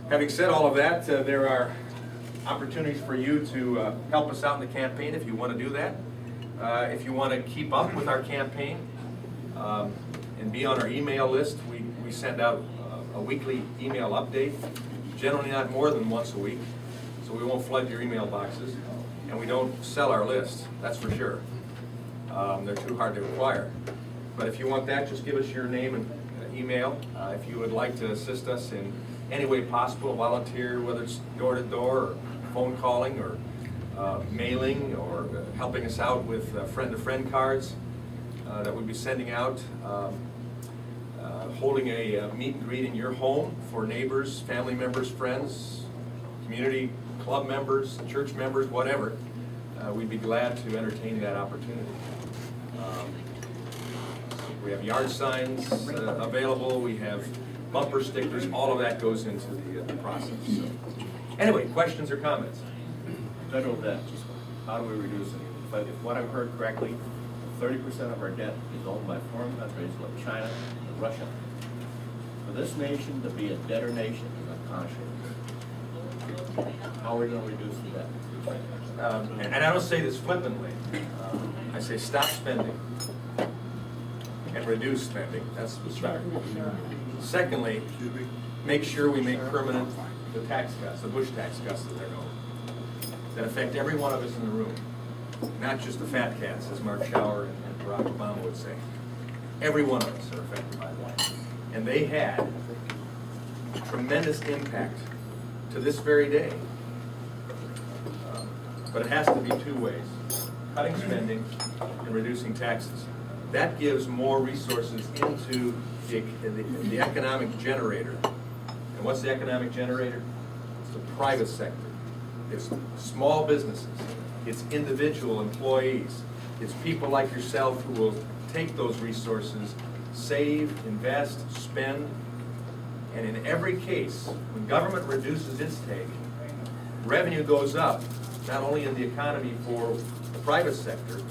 Having said all of that, there are opportunities for you to help us out in the campaign if you want to do that. If you want to keep up with our campaign and be on our email list, we send out a weekly email update, generally not more than once a week, so we won't flood your email boxes. And we don't sell our lists, that's for sure. They're too hard to acquire. But if you want that, just give us your name and email. If you would like to assist us in any way possible, volunteer, whether it's door to door or phone calling or mailing or helping us out with friend-to-friend cards that we'll be sending out, holding a meet and greet in your home for neighbors, family members, friends, community club members, church members, whatever. We'd be glad to entertain that opportunity. We have yard signs available, we have bumper stickers, all of that goes into the process. So. Anyway, questions or comments? Federal debt, how do we reduce it? If what I've heard correctly, 30% of our debt is owned by foreign countries like China and Russia. For this nation to be a debtor nation is unconscionable. How are we going to reduce the debt? And I don't say this flippantly. I say stop spending and reduce spending. That's the start. Secondly, make sure we make permanent the tax cuts, the Bush tax cuts that they're going, that affect every one of us in the room, not just the fat cats, as Mark Schauer and Barack Obama would say. Every one of us are affected by that. And they had tremendous impact to this very day. But it has to be two ways, cutting spending and reducing taxes. That gives more resources into the economic generator. And what's the economic generator? It's the private sector. It's small businesses. It's individual employees. It's people like yourself who will take those resources, save, invest, spend. And in every case, when government reduces its take, revenue goes up, not only in the economy for the private sector,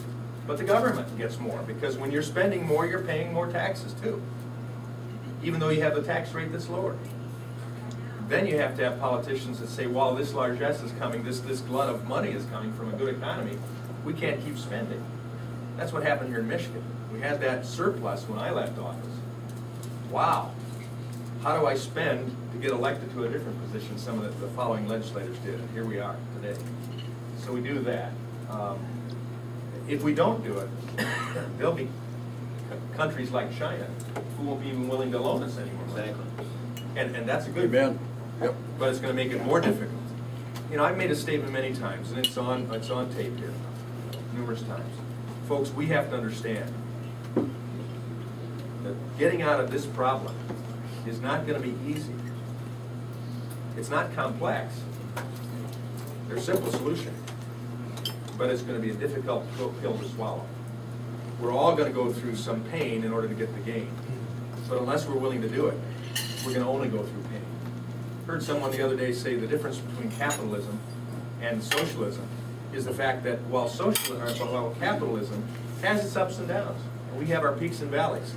but the government gets more, because when you're spending more, you're paying more taxes too, even though you have the tax rate that's lower. Then you have to have politicians that say, well, this largesse is coming, this glut of money is coming from a good economy, we can't keep spending. That's what happened here in Michigan. We had that surplus when I left office. Wow, how do I spend to get elected to a different position? Some of the following legislators did, and here we are today. So we do that. If we don't do it, there'll be countries like China who won't be even willing to loan us anymore. Exactly. And that's a good thing. Yep. But it's going to make it more difficult. You know, I've made a statement many times, and it's on tape here, numerous times. Folks, we have to understand that getting out of this problem is not going to be easy. It's not complex. There's a simple solution. But it's going to be a difficult pill to swallow. We're all going to go through some pain in order to get the gain. But unless we're willing to do it, we're going to only go through pain. Heard someone the other day say the difference between capitalism and socialism is the fact that while capitalism has its ups and downs, and we have our peaks and valleys,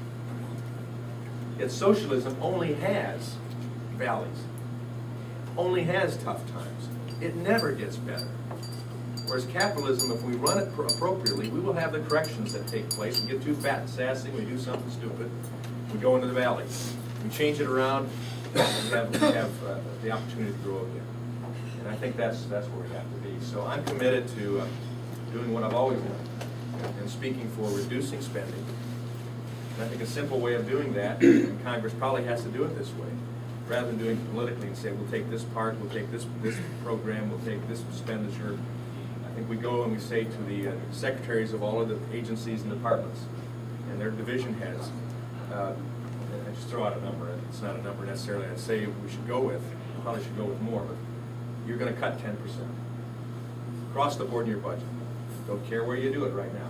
yet socialism only has valleys, only has tough times. It never gets better. Whereas capitalism, if we run it appropriately, we will have the corrections that take place. We get too fat and sassy, we do something stupid, we go into the valley. We change it around, and we have the opportunity to grow again. And I think that's where we have to be. So I'm committed to doing what I've always done, and speaking for reducing spending. And I think a simple way of doing that, and Congress probably has to do it this way, rather than doing it politically and say, we'll take this part, we'll take this program, we'll take this expenditure. I think we go and we say to the secretaries of all of the agencies and departments and their division heads, I just throw out a number, it's not a number necessarily I'd say we should go with, probably should go with more, but you're going to cut 10% across the board in your budget. Don't care where you do it right now.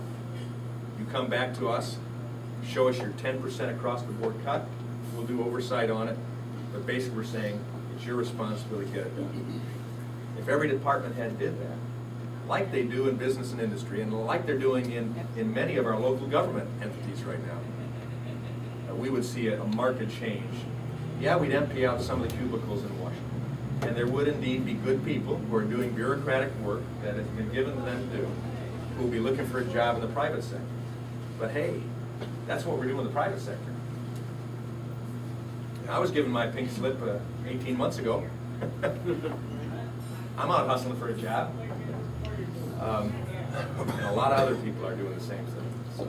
You come back to us, show us your 10% across the board cut, we'll do oversight on it, but basically we're saying it's your responsibility to get it done. If every department head did that, like they do in business and industry, and like they're doing in many of our local government entities right now, we would see a marked change. Yeah, we'd empty out some of the cubicles in Washington. And there would indeed be good people who are doing bureaucratic work that has been given to them to do, who will be looking for a job in the private sector. But hey, that's what we're doing in the private sector. I was given my pink slip 18 months ago. I'm out hustling for a job. And a lot of other people are doing the same thing. So.